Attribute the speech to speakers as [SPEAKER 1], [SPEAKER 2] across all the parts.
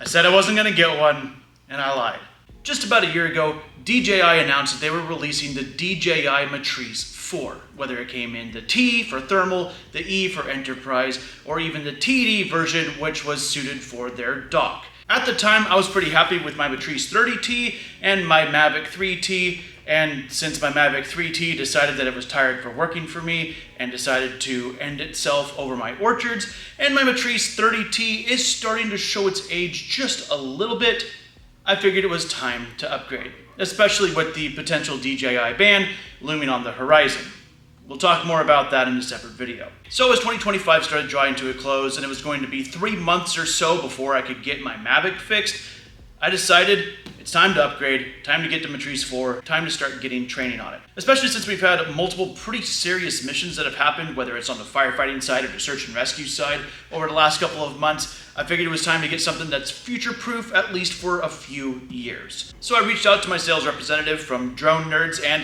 [SPEAKER 1] I said I wasn't gonna get one, and I lied. Just about a year ago, DJI announced that they were releasing the DJI Matrice 4, whether it came in the T for thermal, the E for enterprise, or even the TD version, which was suited for their dock. At the time, I was pretty happy with my Matrice 30T and my Mavic 3T, and since my Mavic 3T decided that it was tired for working for me and decided to end itself over my orchards, and my Matrice 30T is starting to show its age just a little bit, I figured it was time to upgrade, especially with the potential DJI ban looming on the horizon. We'll talk more about that in a separate video. So as 2025 started drawing to a close and it was going to be 3 months or so before I could get my Mavic fixed, I decided it's time to upgrade, time to get to Matrice 4, time to start getting training on it. Especially since we've had multiple pretty serious missions that have happened, whether it's on the firefighting side or the search and rescue side over the last couple of months. I figured it was time to get something that's future-proof, at least for a few years. So I reached out to my sales representative from Drone Nerds and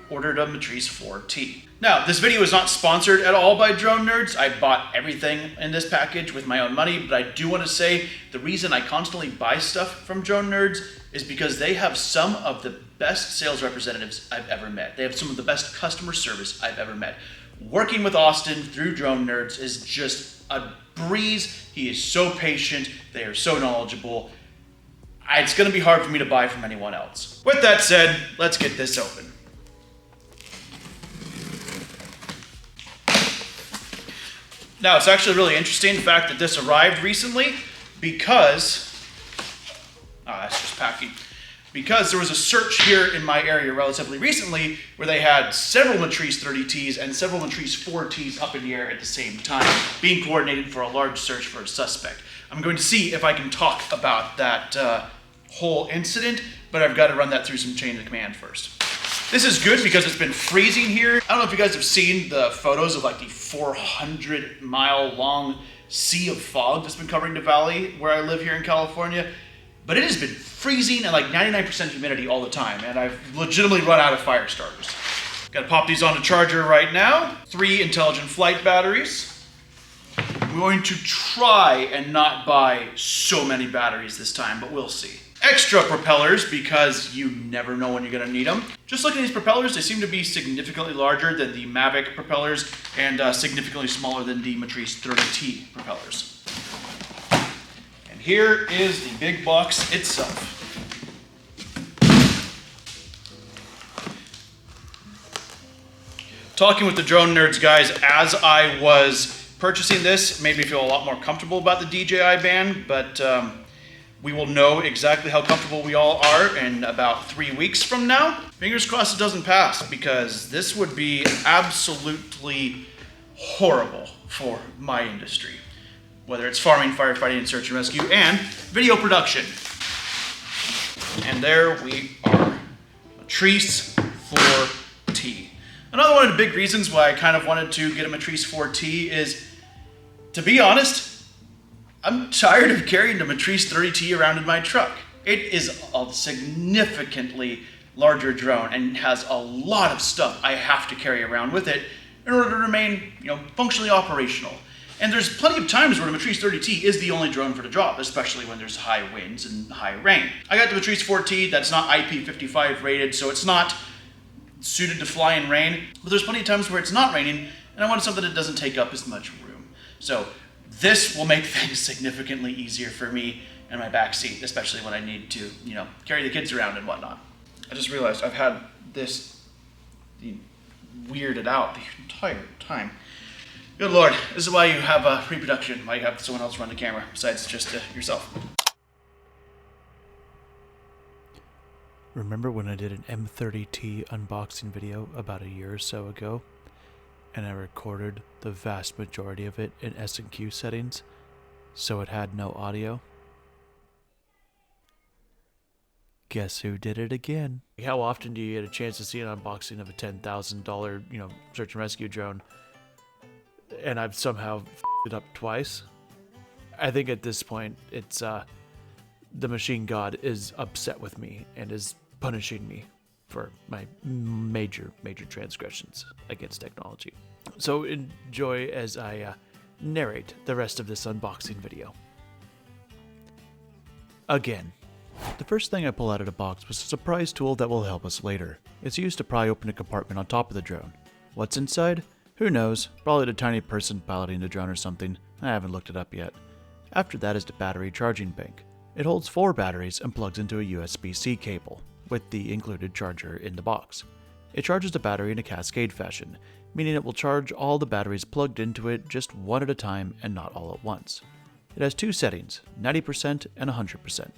[SPEAKER 1] ordered a Matrice 4T. Now, this video is not sponsored at all by Drone Nerds. I bought everything in this package with my own money, but I do want to say the reason I constantly buy stuff from Drone Nerds is because they have some of the best sales representatives I've ever met. They have some of the best customer service I've ever met. Working with Austin through Drone Nerds is just a breeze. He is so patient. They are so knowledgeable. It's going to be hard for me to buy from anyone else. With that said, let's get this open. Now, it's actually really interesting the fact that this arrived recently because, that's just packing, because there was a search here in my area relatively recently where they had several Matrice 30Ts and several Matrice 4Ts up in the air at the same time, being coordinated for a large search for a suspect. I'm going to see if I can talk about that whole incident, but I've got to run that through some chain of command first. This is good because it's been freezing here. I don't know if you guys have seen the photos of like the 400-mile long sea of fog that's been covering the valley where I live here in California, but it has been freezing and like 99% humidity all the time, and I've legitimately run out of fire starters. Gotta pop these on the charger right now. 3 intelligent flight batteries. I'm going to try and not buy so many batteries this time, but we'll see. Extra propellers, because you never know when you're going to need them. Just looking at these propellers, they seem to be significantly larger than the Mavic propellers and significantly smaller than the Matrice 30T propellers. And here is the big box itself. Talking with the Drone Nerds guys as I was purchasing this made me feel a lot more comfortable about the DJI ban, but we will know exactly how comfortable we all are in about 3 weeks from now. Fingers crossed it doesn't pass, because this would be absolutely horrible for my industry. Whether it's farming, firefighting, and search and rescue, and video production. And there we are. Matrice 4T. Another one of the big reasons why I kind of wanted to get a Matrice 4T is, to be honest, I'm tired of carrying the Matrice 30T around in my truck. It is a significantly larger drone and has a lot of stuff I have to carry around with it in order to remain, functionally operational. And there's plenty of times where the Matrice 30T is the only drone for the job, especially when there's high winds and high rain. I got the Matrice 4T that's not IP55 rated, so it's not suited to fly in rain, but there's plenty of times where it's not raining, and I wanted something that doesn't take up as much room. So this will make things significantly easier for me in my back seat, especially when I need to, carry the kids around and whatnot. I just realized I've had this weirded out the entire time. Good Lord, this is why you have pre-production, why you have someone else run the camera besides just yourself.
[SPEAKER 2] Remember when I did an M30T unboxing video about a year or so ago? And I recorded the vast majority of it in S&Q settings, so it had no audio. Guess who did it again? How often do you get a chance to see an unboxing of a $10,000, search and rescue drone, and I've somehow f***ed it up twice? I think at this point, it's, the machine god is upset with me and is punishing me for my major transgressions against technology. So enjoy as I narrate the rest of this unboxing video. again. The first thing I pull out of the box was a surprise tool that will help us later. It's used to pry open a compartment on top of the drone. What's inside? Who knows, probably the tiny person piloting the drone or something. I haven't looked it up yet. After that is the battery charging bank. It holds 4 batteries and plugs into a USB-C cable, with the included charger in the box. It charges the battery in a cascade fashion, meaning it will charge all the batteries plugged into it just one at a time and not all at once. It has 2 settings, 90% and 100%.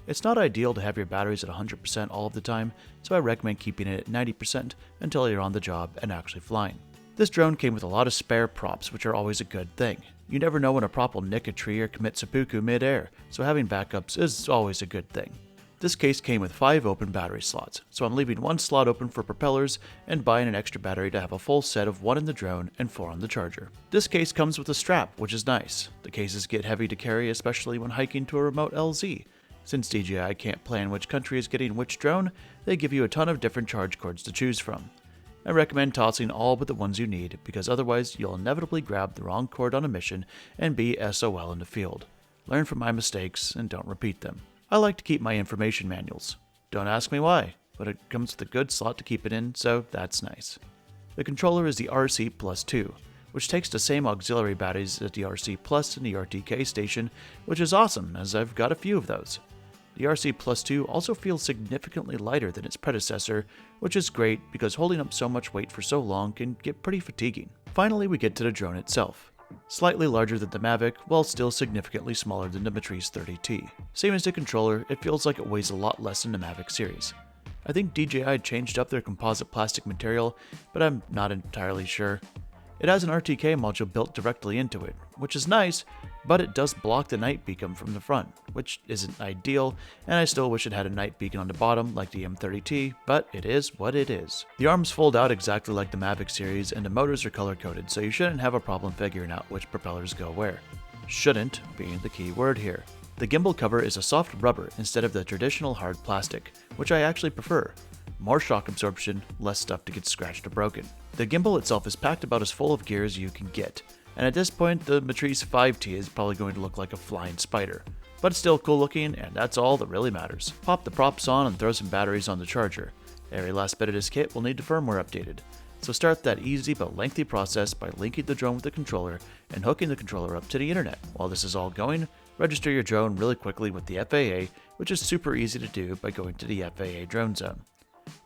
[SPEAKER 2] It's not ideal to have your batteries at 100% all of the time, so I recommend keeping it at 90% until you're on the job and actually flying. This drone came with a lot of spare props, which are always a good thing. You never know when a prop will nick a tree or commit seppuku mid-air, so having backups is always a good thing. This case came with 5 open battery slots, so I'm leaving 1 slot open for propellers and buying an extra battery to have a full set of 1 in the drone and 4 on the charger. This case comes with a strap, which is nice. The cases get heavy to carry, especially when hiking to a remote LZ. Since DJI can't plan which country is getting which drone, they give you a ton of different charge cords to choose from. I recommend tossing all but the ones you need, because otherwise you'll inevitably grab the wrong cord on a mission and be SOL in the field. Learn from my mistakes and don't repeat them. I like to keep my information manuals. Don't ask me why, but it comes with a good slot to keep it in, so that's nice. The controller is the RC Plus 2, which takes the same auxiliary batteries as the RC Plus and the RTK station, which is awesome, as I've got a few of those. The RC Plus 2 also feels significantly lighter than its predecessor, which is great because holding up so much weight for so long can get pretty fatiguing. Finally, we get to the drone itself. Slightly larger than the Mavic, while still significantly smaller than the Matrice 30T. Same as the controller, it feels like it weighs a lot less than the Mavic series. I think DJI changed up their composite plastic material, but I'm not entirely sure. It has an RTK module built directly into it, which is nice, but it does block the night beacon from the front, which isn't ideal, and I still wish it had a night beacon on the bottom like the M30T, but it is what it is. The arms fold out exactly like the Mavic series, and the motors are color-coded, so you shouldn't have a problem figuring out which propellers go where. Shouldn't being the key word here. The gimbal cover is a soft rubber instead of the traditional hard plastic, which I actually prefer. More shock absorption, less stuff to get scratched or broken. The gimbal itself is packed about as full of gear as you can get, and at this point the Matrice 5T is probably going to look like a flying spider. But it's still cool looking, and that's all that really matters. Pop the props on and throw some batteries on the charger. Every last bit of this kit will need the firmware updated. So start that easy but lengthy process by linking the drone with the controller and hooking the controller up to the internet. While this is all going, register your drone really quickly with the FAA, which is super easy to do by going to the FAA drone zone.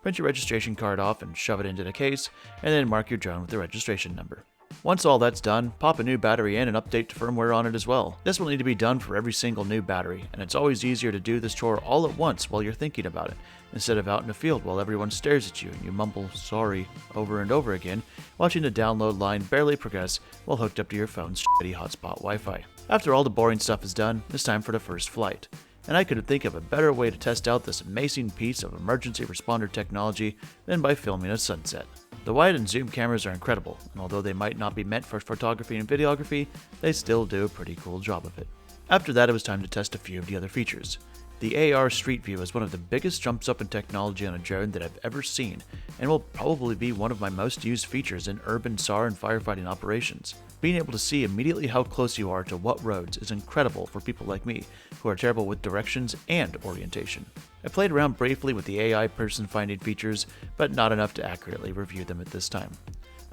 [SPEAKER 2] Print your registration card off and shove it into the case, and then mark your drone with the registration number. Once all that's done, pop a new battery in and update the firmware on it as well. This will need to be done for every single new battery, and it's always easier to do this chore all at once while you're thinking about it, instead of out in the field while everyone stares at you and you mumble "sorry" over and over again, watching the download line barely progress while hooked up to your phone's shitty hotspot Wi-Fi. After all the boring stuff is done, it's time for the first flight. And I couldn't think of a better way to test out this amazing piece of emergency responder technology than by filming a sunset. The wide and zoom cameras are incredible, and although they might not be meant for photography and videography, they still do a pretty cool job of it. After that, it was time to test a few of the other features. The AR Street View is one of the biggest jumps up in technology on a drone that I've ever seen, and will probably be one of my most used features in urban SAR and firefighting operations. Being able to see immediately how close you are to what roads is incredible for people like me, who are terrible with directions and orientation. I played around briefly with the AI person finding features, but not enough to accurately review them at this time.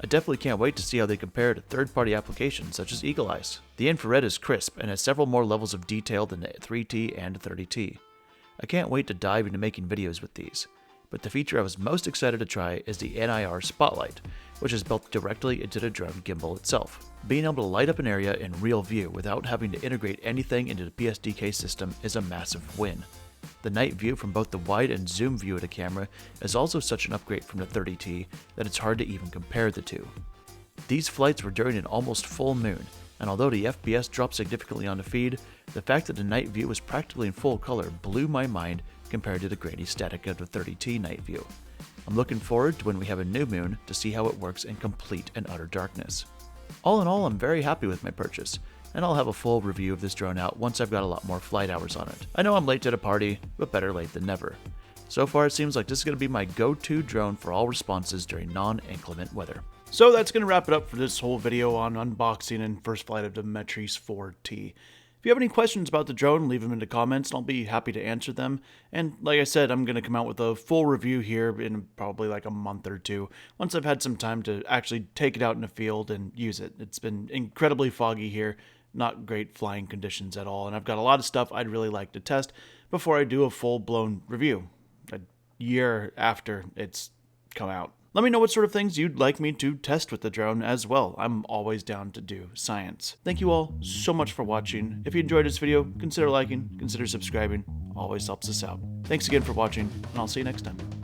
[SPEAKER 2] I definitely can't wait to see how they compare to third-party applications such as Eagle Eyes. The infrared is crisp and has several more levels of detail than the 3T and 30T. I can't wait to dive into making videos with these, but the feature I was most excited to try is the NIR Spotlight, which is built directly into the drone gimbal itself. Being able to light up an area in real view without having to integrate anything into the PSDK system is a massive win. The night view from both the wide and zoom view of the camera is also such an upgrade from the 30T that it's hard to even compare the two. These flights were during an almost full moon, and although the FPS dropped significantly on the feed, the fact that the night view was practically in full color blew my mind compared to the grainy static of the 30T night view. I'm looking forward to when we have a new moon to see how it works in complete and utter darkness. All in all, I'm very happy with my purchase, and I'll have a full review of this drone out once I've got a lot more flight hours on it. I know I'm late to the party, but better late than never. So far it seems like this is going to be my go-to drone for all responses during non-inclement weather. So that's going to wrap it up for this whole video on unboxing and first flight of the Matrice 4T. If If you have any questions about the drone, leave them in the comments and I'll be happy to answer them. And like I said, I'm going to come out with a full review here in probably like a month or two, once I've had some time to actually take it out in the field and use it. It's been incredibly foggy here, not great flying conditions at all, and I've got a lot of stuff I'd really like to test before I do a full-blown review, a year after it's come out. Let me know what sort of things you'd like me to test with the drone as well. I'm always down to do science. Thank you all so much for watching. If you enjoyed this video, consider liking, consider subscribing. Always helps us out. Thanks again for watching, and I'll see you next time.